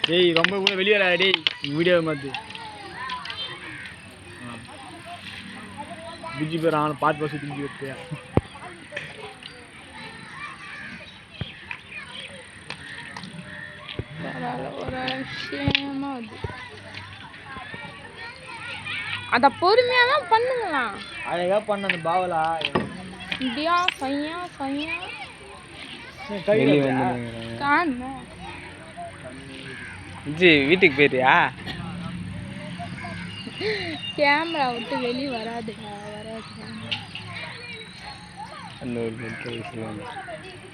டேய் ரொம்ப கூட வெளிய வரடா டேய் வீடியோ மாத்து புஜ்ஜி பேர் அவன பாத்து பாத்து திங்கி விட்டியா ஒரு விஷயமா அத பொறுமையா தான் பண்ணுங்களாம் அழகா பண்ண அந்த பாவலா இந்தியா சையா சையா கையில காணோ ஜி வீட்டுக்கு போறியா கேமரா விட்டு வெளிய வராதுடா அந்த ஒரு விஷயம்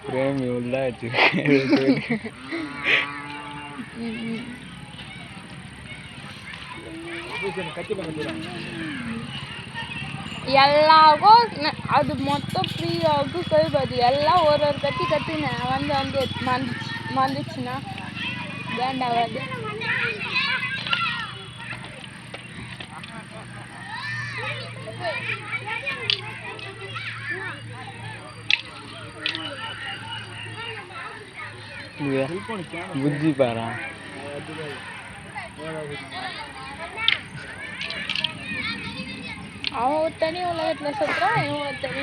பிரேம் உள்ளாச்சு எல்லாருக்கும் அது மொத்தம் ஃப்ரீயாவுக்கு சொல்வது எல்லாம் ஒரு கட்டி கட்டுங்க வந்து வந்துச்சுன்னா வேண்டாவது புஜ்ஜி பாரா அவன் ஒரு தனி உலகத்துல சுத்துறான் இவன் ஒரு தனி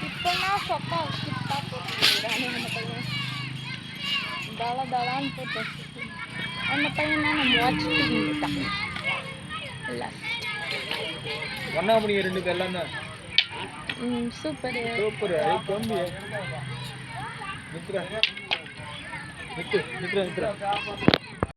இப்பனா சொக்கா தலான்னு போட்டு அந்த பையன் தான் நம்ம வாட்சிட்டான் இல்லை ஒன்னா முடியும் ரெண்டு பேர் எல்லாம் சூப்பர் சூப்பர் தம்பி நித்ரா நித்ரா